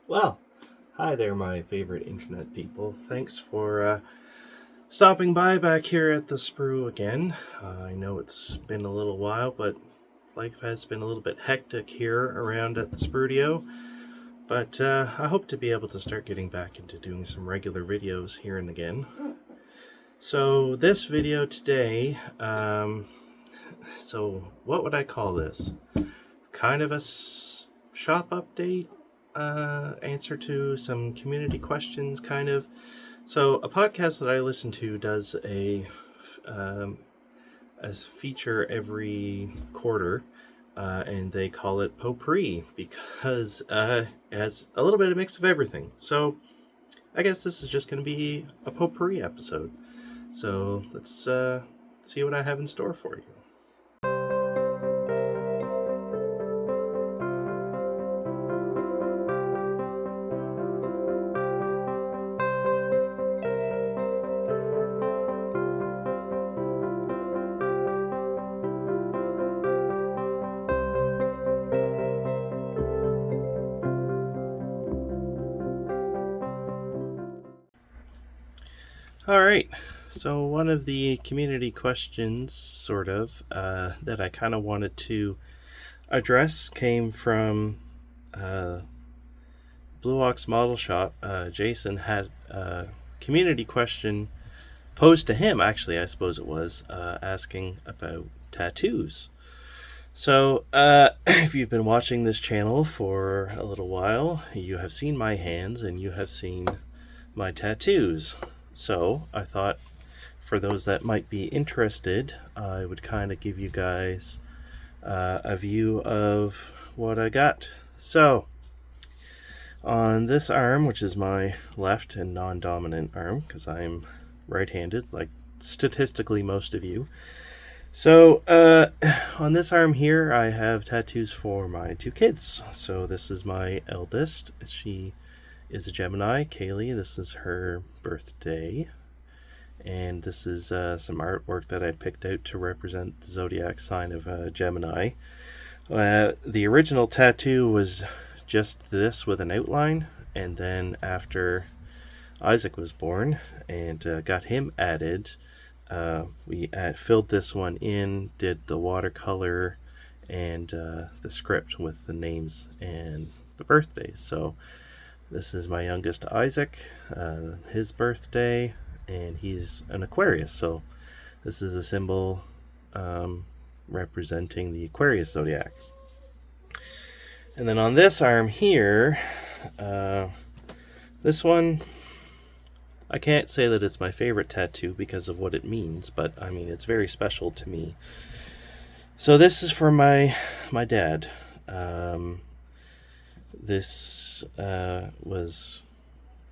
Well, hi there, my favorite internet people. Thanks for stopping by back here at the Sprue again. I know it's been a little while, but life has been a little bit hectic here around at the Sprudio. But I hope to be able to start getting back into doing some regular videos here and again. So this video today, so what would I call this? Kind of a shop update? Answer to some community questions, kind of. So a podcast that I listen to does a feature every quarter, and they call it Potpourri because it has a little bit of mix of everything. So I guess this is just going to be a Potpourri episode. So let's see what I have in store for you. All right, so one of the community questions, sort of, that I kind of wanted to address came from Blue Ox Model Shop. Jason had a community question posed to him, actually, I suppose it was, asking about tattoos. So, if you've been watching this channel for a little while, you have seen my hands and you have seen my tattoos. So I thought for those that might be interested, I would kind of give you guys a view of what I got. So on this arm, which is my left and non-dominant arm, because I'm right-handed, like statistically most of you. So on this arm here, I have tattoos for my two kids. So this is my eldest. She is a Gemini, Kaylee. This is her birthday, and this is some artwork that I picked out to represent the zodiac sign of Gemini. The original tattoo was just this with an outline, and then after Isaac was born and got him added, we filled this one in, did the watercolor and the script with the names and the birthdays. So this is my youngest, Isaac, his birthday, and he's an Aquarius. So this is a symbol representing the Aquarius zodiac. And then on this arm here, this one, I can't say that it's my favorite tattoo because of what it means, but I mean, it's very special to me. So this is for my dad. This was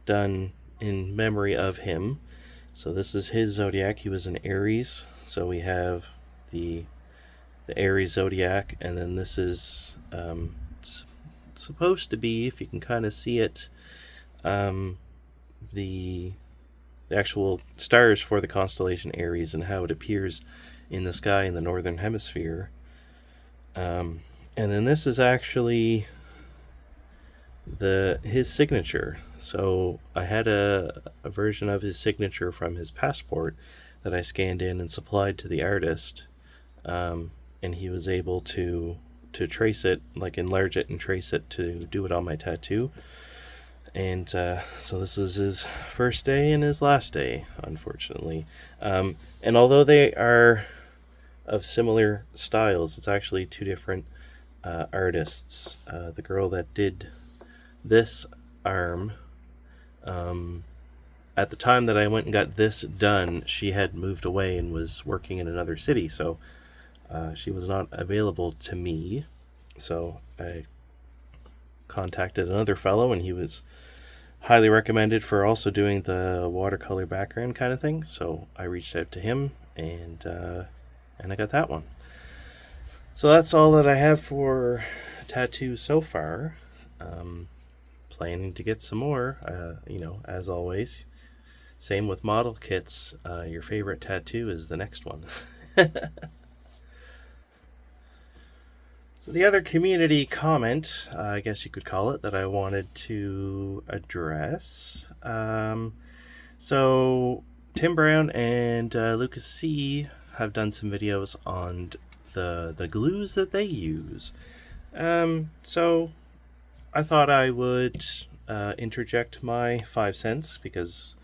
done in memory of him. So this is his zodiac. He was an Aries. So we have the Aries zodiac, and then this is supposed to be, if you can kind of see it, the actual stars for the constellation Aries and how it appears in the sky in the northern hemisphere. And then this is actually his signature. So I had a version of his signature from his passport that I scanned in and supplied to the artist, and he was able to trace it, like enlarge it and trace it to do it on my tattoo. And so this is his first day and his last day, unfortunately. And although they are of similar styles, it's actually two different artists. The girl that did this arm, at the time that I went and got this done, she had moved away and was working in another city, so she was not available to me. So I contacted another fellow, and he was highly recommended for also doing the watercolor background kind of thing. So I reached out to him, and I got that one. So that's all that I have for tattoos so far. Planning to get some more, as always. Same with model kits. Your favorite tattoo is the next one. So the other community comment, I guess you could call it, that I wanted to address. So Tim Brown and Lucas C have done some videos on the glues that they use. So I thought I would interject my 5 cents, because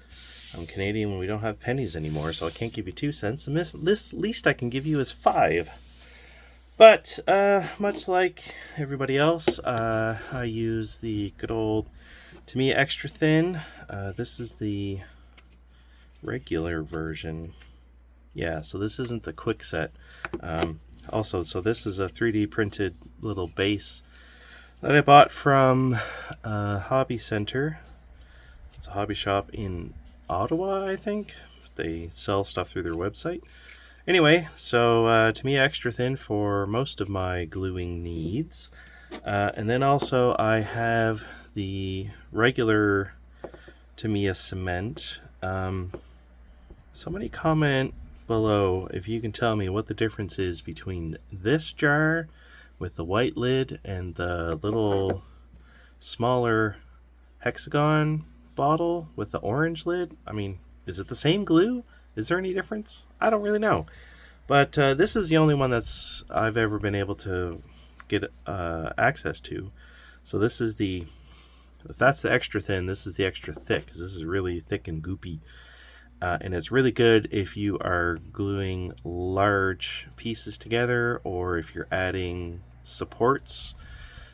I'm Canadian and we don't have pennies anymore, so I can't give you 2 cents. The least I can give you is 5. But much like everybody else, I use the good old, to me, extra thin. This is the regular version. Yeah, so this isn't the quick set. Also, so this is a 3D printed little base that I bought from Hobby Center. It's a hobby shop in Ottawa, I think. They sell stuff through their website. Anyway, so to me, extra thin for most of my gluing needs. And then also I have the regular Tamiya cement. Somebody comment below if you can tell me what the difference is between this jar with the white lid and the little smaller hexagon bottle with the orange lid. I mean, is it the same glue? Is there any difference? I don't really know. But this is the only one that's I've ever been able to get access to. So this is the, if that's the extra thin, this is the extra thick, because this is really thick and goopy. And it's really good if you are gluing large pieces together, or if you're adding supports.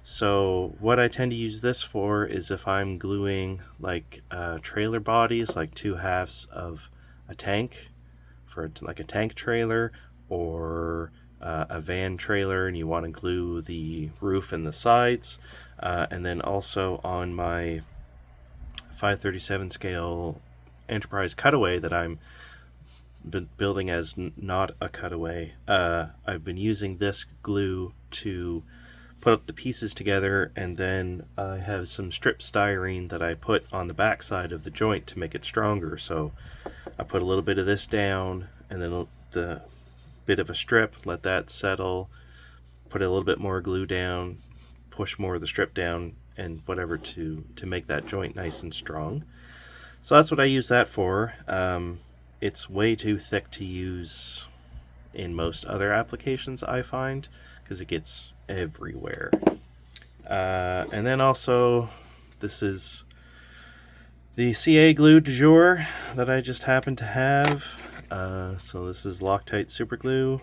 So what I tend to use this for is if I'm gluing like trailer bodies, like 2 halves of a tank, for like a tank trailer, or a van trailer, and you want to glue the roof and the sides. And then also on my 537 scale Enterprise cutaway that I'm building as not a cutaway, I've been using this glue to put up the pieces together, and then I have some strip styrene that I put on the back side of the joint to make it stronger. So I put a little bit of this down, and then the bit of a strip, let that settle, put a little bit more glue down, push more of the strip down, and whatever to make that joint nice and strong. So that's what I use that for. It's way too thick to use in most other applications, I find, because it gets everywhere. And then also, this is the CA glue du jour that I just happen to have. So this is Loctite super glue,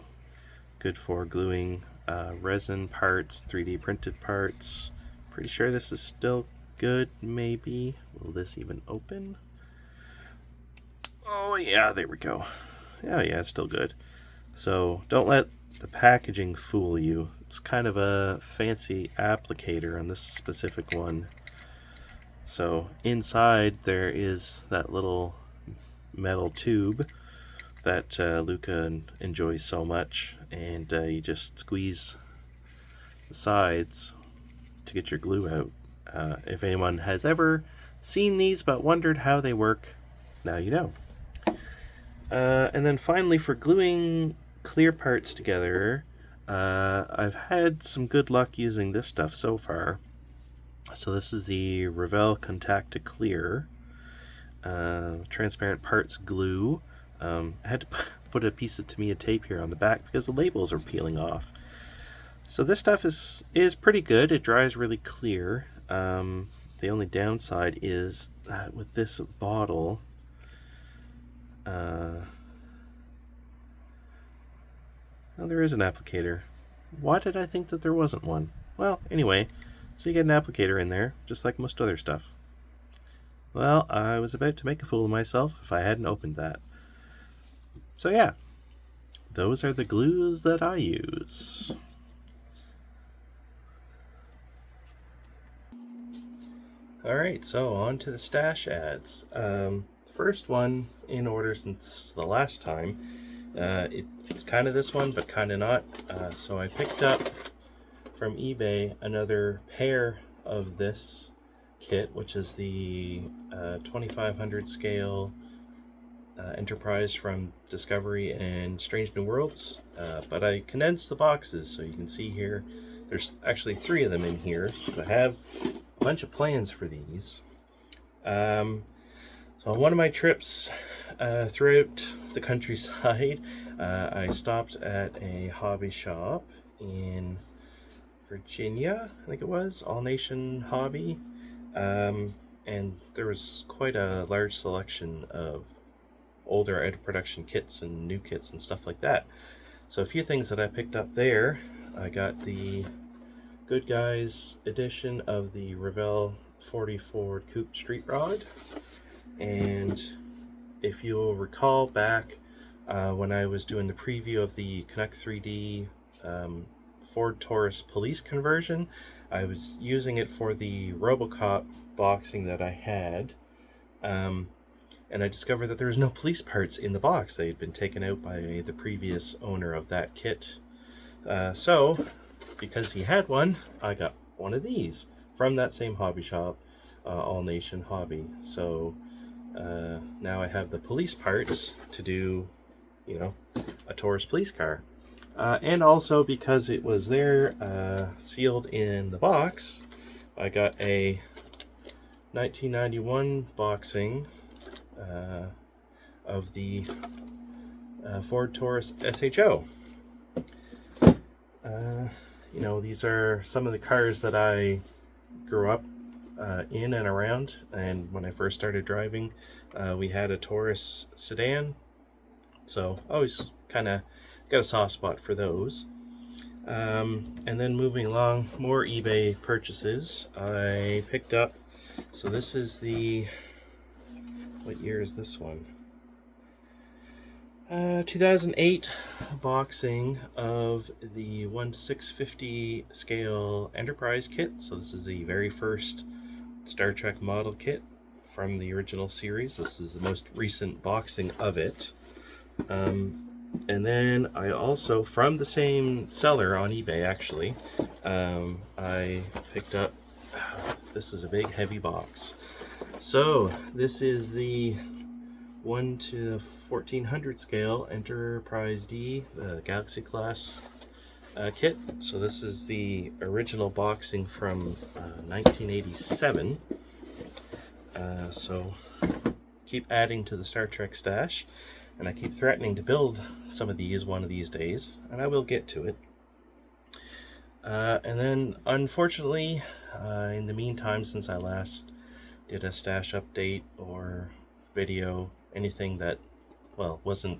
good for gluing resin parts, 3D printed parts. Pretty sure this is still good, maybe. Will this even open? Oh yeah, there we go. Yeah, it's still good. So don't let the packaging fool you. It's kind of a fancy applicator on this specific one. So inside there is that little metal tube that Luca enjoys so much, and you just squeeze the sides to get your glue out. If anyone has ever seen these but wondered how they work, now you know. And then finally, for gluing clear parts together, I've had some good luck using this stuff so far. So this is the Revell Contact to Clear transparent parts glue. I had to put a piece of Tamiya tape here on the back because the labels are peeling off. So this stuff is pretty good. It dries really clear. The only downside is that with this bottle, oh, there is an applicator. Why did I think that there wasn't one? Well, anyway, so you get an applicator in there, just like most other stuff. Well, I was about to make a fool of myself if I hadn't opened that. So yeah, those are the glues that I use. Alright, so on to the stash ads. First one in order since the last time. It's kind of this one, but kind of not. So I picked up from eBay another pair of this kit, which is the 2500 scale Enterprise from Discovery and Strange New Worlds. But I condensed the boxes, so you can see here There's actually 3 of them in here, so I have a bunch of plans for these. So on one of my trips throughout the countryside, I stopped at a hobby shop in Virginia, I think it was, All Nation Hobby. And there was quite a large selection of older out of production kits and new kits and stuff like that. So a few things that I picked up there. I got the Good Guys edition of the Revell 40 Ford Coupe Street Rod. And if you'll recall back when I was doing the preview of the Canuck 3D Ford Taurus police conversion, I was using it for the RoboCop boxing that I had. And I discovered that there was no police parts in the box. They had been taken out by the previous owner of that kit. So, because he had one, I got one of these from that same hobby shop, All Nation Hobby. So now I have the police parts to do, you know, a Taurus police car. And also because it was there, sealed in the box, I got a 1991 boxing of the Ford Taurus SHO. You know, these are some of the cars that I grew up in and around, and when I first started driving, we had a Taurus sedan, so always kind of got a soft spot for those. And then moving along, more eBay purchases. I picked up, so this is the, what year is this one? 2008 boxing of the 1/650 scale Enterprise kit. So this is the very first Star Trek model kit from the original series. This is the most recent boxing of it. And then I also, from the same seller on eBay actually, I picked up, this is a big heavy box. So this is the 1/1400 scale Enterprise D, the Galaxy class kit. So this is the original boxing from 1987. So keep adding to the Star Trek stash, and I keep threatening to build some of these one of these days, and I will get to it. And then unfortunately, in the meantime, since I last did a stash update or video, anything that, well, wasn't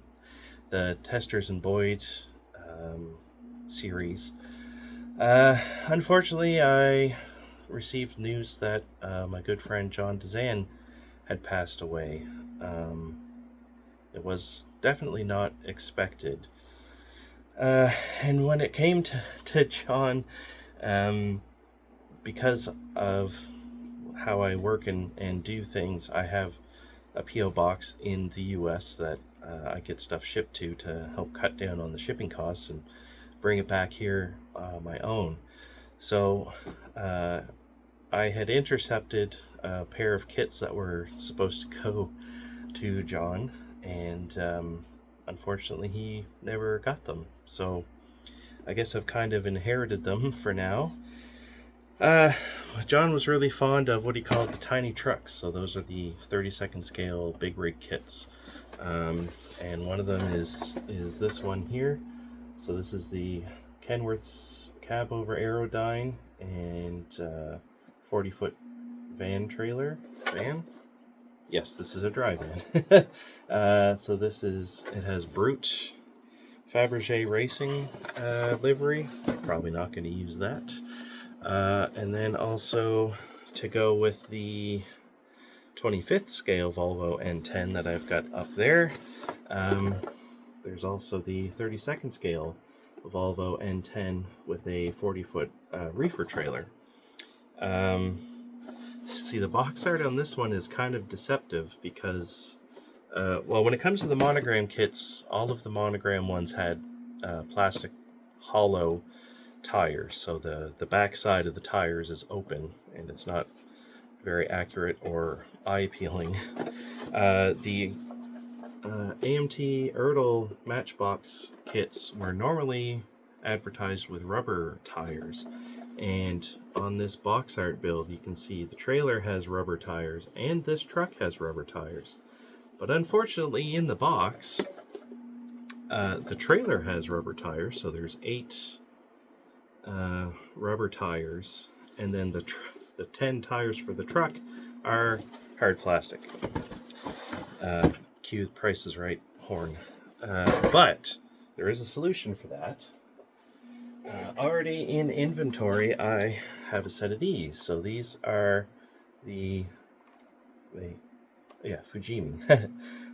the Testers and Boyd series, unfortunately I received news that my good friend John Dezan had passed away. It was definitely not expected. And when it came to John, because of how I work and do things, I have a P.O. box in the U.S. that I get stuff shipped to help cut down on the shipping costs and bring it back here my own. So I had intercepted a pair of kits that were supposed to go to John, and unfortunately he never got them. So I guess I've kind of inherited them for now. John was really fond of what he called the tiny trucks. So those are the 32nd scale big rig kits. And one of them is this one here. So this is the Kenworth's cab over Aerodyne and 40-foot van trailer. Van? Yes, this is a dry van. So this is, it has Brute Fabergé Racing livery. Probably not going to use that. And then also to go with the 25th scale Volvo N10 that I've got up there, there's also the 32nd scale Volvo N10 with a 40-foot reefer trailer. See, the box art on this one is kind of deceptive because, well, when it comes to the monogram kits, all of the monogram ones had plastic hollow tires, so the back side of the tires is open and it's not very accurate or eye-appealing. The AMT Erdl Matchbox kits were normally advertised with rubber tires. And on this box art build, you can see the trailer has rubber tires and this truck has rubber tires. But unfortunately, in the box, the trailer has rubber tires, so there's 8 rubber tires, and then the 10 tires for the truck are hard plastic. Cue Price is Right horn. But there is a solution for that. Already in inventory, I have a set of these. So these are the Fujimi.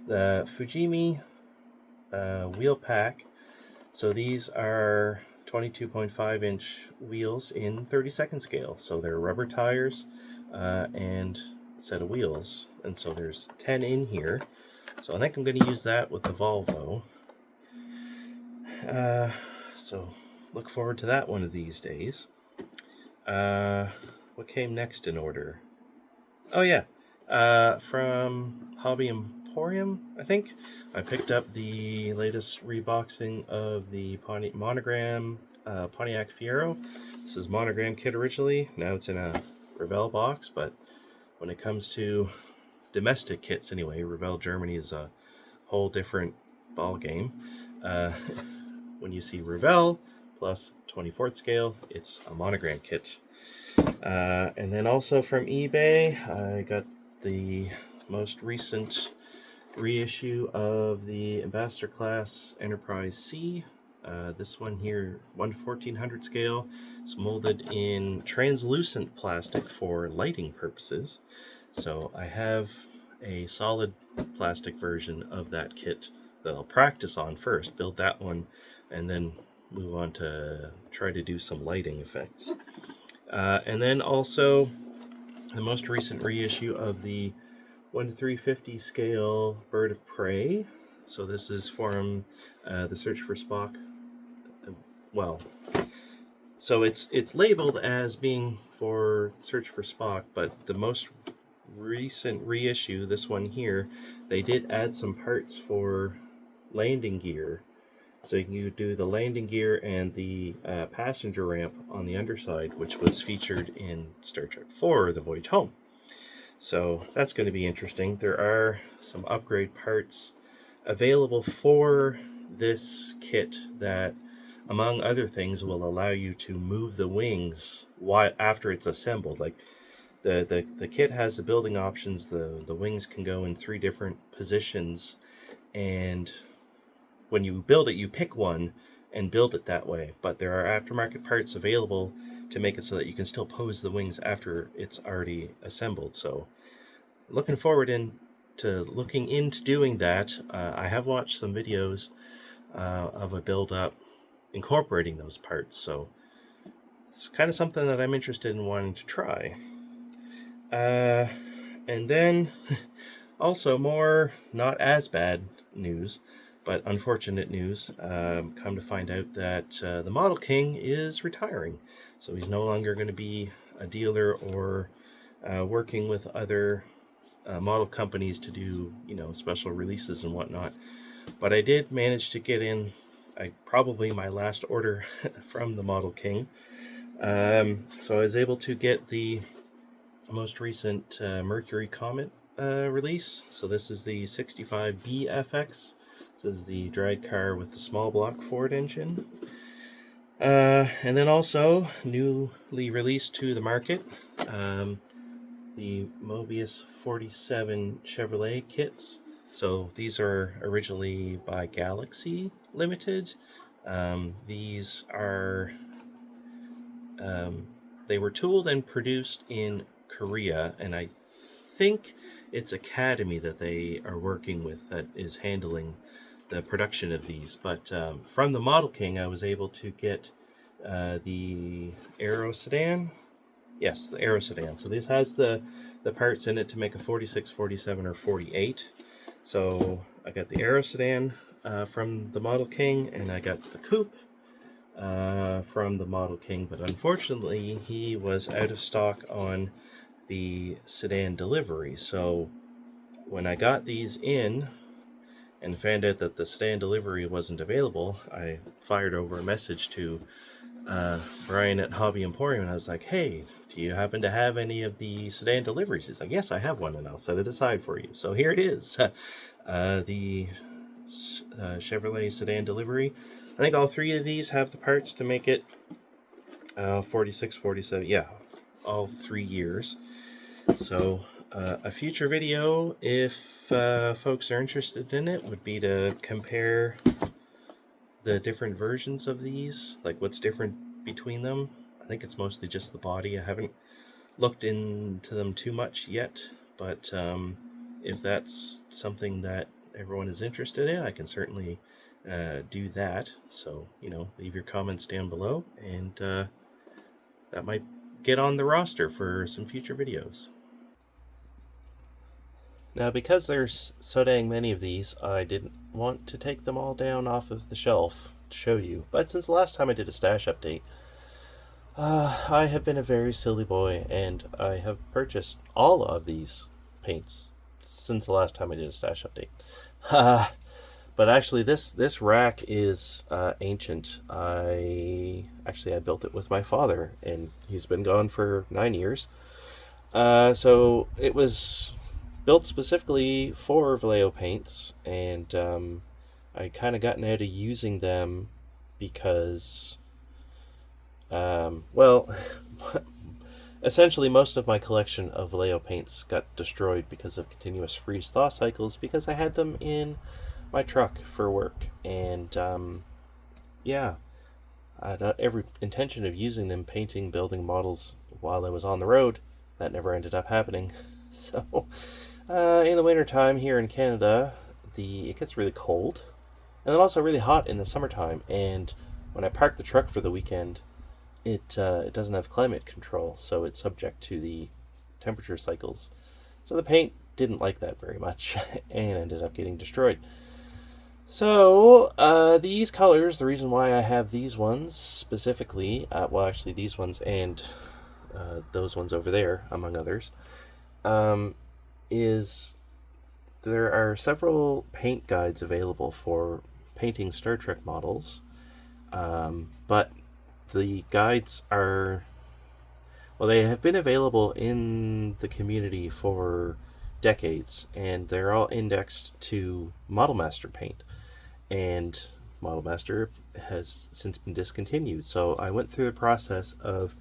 The Fujimi wheel pack. So these are 22.5 inch wheels in 32nd scale. So they're rubber tires and a set of wheels. And so there's 10 in here. So I think I'm going to use that with the Volvo. So look forward to that one of these days. What came next in order? Oh yeah, from Hobby Emporium, I think. I picked up the latest reboxing of the Monogram Pontiac Fiero. This is Monogram kit originally. Now it's in a Revell box, but when it comes to domestic kits anyway, Revell Germany is a whole different ball game. When you see Revell plus 24th scale, it's a Monogram kit. And then also from eBay, I got the most recent reissue of the Ambassador Class Enterprise C. This one here, 1/1400 scale. It's molded in translucent plastic for lighting purposes. So I have a solid plastic version of that kit that I'll practice on first, build that one, and then move on to try to do some lighting effects. And then also the most recent reissue of the 1/350 scale Bird of Prey. So this is from the Search for Spock. Well, so it's labeled as being for Search for Spock, but the most recent reissue, this one here, they did add some parts for landing gear. So you can do the landing gear and the passenger ramp on the underside, which was featured in Star Trek IV, The Voyage Home. So that's going to be interesting. There are some upgrade parts available for this kit that, among other things, will allow you to move the wings after it's assembled. Like the kit has the building options. The wings can go in 3 different positions, and when you build it, you pick one and build it that way. But there are aftermarket parts available to make it so that you can still pose the wings after it's already assembled. So looking forward to looking into doing that. I have watched some videos of a build up incorporating those parts. So it's kind of something that I'm interested in wanting to try. And then also more not as bad news, but unfortunate news. Come to find out that the Model King is retiring. So he's no longer going to be a dealer or working with other model companies to do, special releases and whatnot. But I did manage to get in probably my last order from the Model King. So I was able to get the most recent Mercury Comet release. So this is the 65BFX. This is the drag car with the small block Ford engine. And then also, newly released to the market, the Mobius 47 Chevrolet kits. So these are originally by Galaxy Limited. These are, they were tooled and produced in Korea, and I think it's Academy that they are working with that is handling the production of these. But from the Model King, I was able to get the Aero sedan. Yes, the Aero sedan. So this has the parts in it to make a 46, 47, or 48. So I got the Aero sedan from the Model King, and I got the coupe from the Model King. But unfortunately, he was out of stock on the sedan delivery. So when I got these in, and found out that the sedan delivery wasn't available, I fired over a message to Brian at Hobby Emporium, and I was like, "Hey, do you happen to have any of the sedan deliveries?" He's like, "Yes, I have one, and I'll set it aside for you." So here it is, the Chevrolet sedan delivery. I think all three of these have the parts to make it 46, 47, yeah, all 3 years. So a future video, if folks are interested in it, would be to compare the different versions of these, like what's different between them. I think it's mostly just the body. I haven't looked into them too much yet, but if that's something that everyone is interested in, I can certainly do that. So, leave your comments down below, and that might get on the roster for some future videos. Now, because there's so dang many of these, I didn't want to take them all down off of the shelf to show you. But since the last time I did a stash update, I have been a very silly boy, and I have purchased all of these paints since the last time I did a stash update. But actually, this rack is ancient. I built it with my father, and he's been gone for 9 years. So it was built specifically for Vallejo paints, and I kind of gotten out of using them because, essentially most of my collection of Vallejo paints got destroyed because of continuous freeze-thaw cycles, because I had them in my truck for work, and I had every intention of using them painting building models while I was on the road. That never ended up happening. So in the winter time here in Canada, it gets really cold, and then also really hot in the summertime, and when I park the truck for the weekend, it doesn't have climate control, so it's subject to the temperature cycles. So the paint didn't like that very much and ended up getting destroyed. So these colors, the reason why I have these ones specifically, these ones and those ones over there, among others, is there are several paint guides available for painting Star Trek models, but the guides they have been available in the community for decades, and they're all indexed to Model Master paint, and Model Master has since been discontinued. So I went through the process of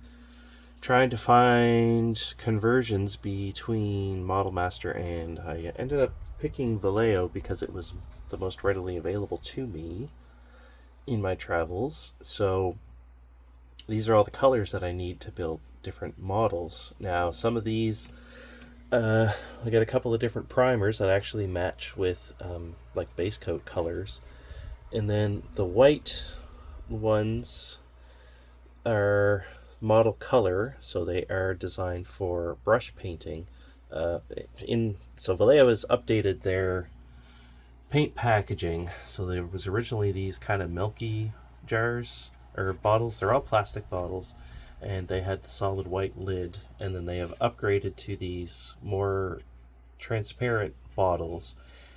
trying to find conversions between Model Master, and I ended up picking Vallejo because it was the most readily available to me in my travels. So these are all the colors that I need to build different models. Now, some of these, I got a couple of different primers that actually match with like base coat colors, and then the white ones are model color, so they are designed for brush painting. So Vallejo has updated their paint packaging. So there was originally these kind of milky jars or bottles. They're all plastic bottles, and they had the solid white lid, and then they have upgraded to these more transparent bottles,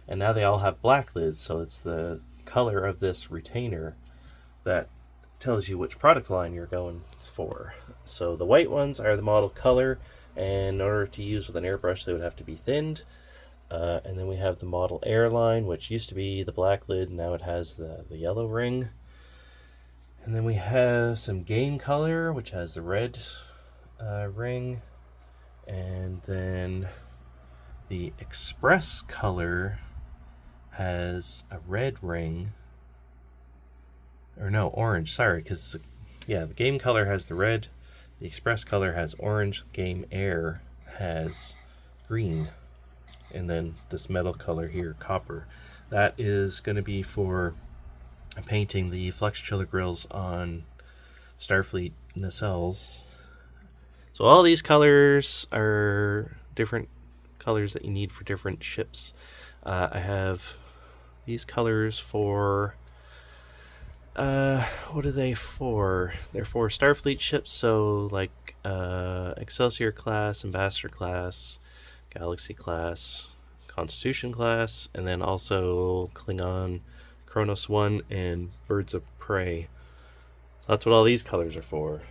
and now they all have black lids, so it's the color of this retainer that tells you which product line you're going for. So the white ones are the model color, and in order to use with an airbrush they would have to be thinned. And then we have the model airline, which used to be the black lid, now it has the yellow ring. And then we have some game color, which has the red ring. And then the express color has a red ring. Or no, orange, sorry, because the game color has the red, the express color has orange, game air has green, and then this metal color here, copper. That is going to be for painting the flex chiller grills on Starfleet nacelles. So all these colors are different colors that you need for different ships. I have these colors for what are they for? They're for Starfleet ships, so like Excelsior class, Ambassador class, Galaxy class, Constitution class, and then also Klingon, Kronos 1, and Birds of Prey. So that's what all these colors are for.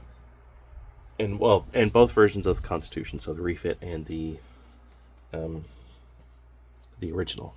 And both versions of the Constitution, so the refit and the original.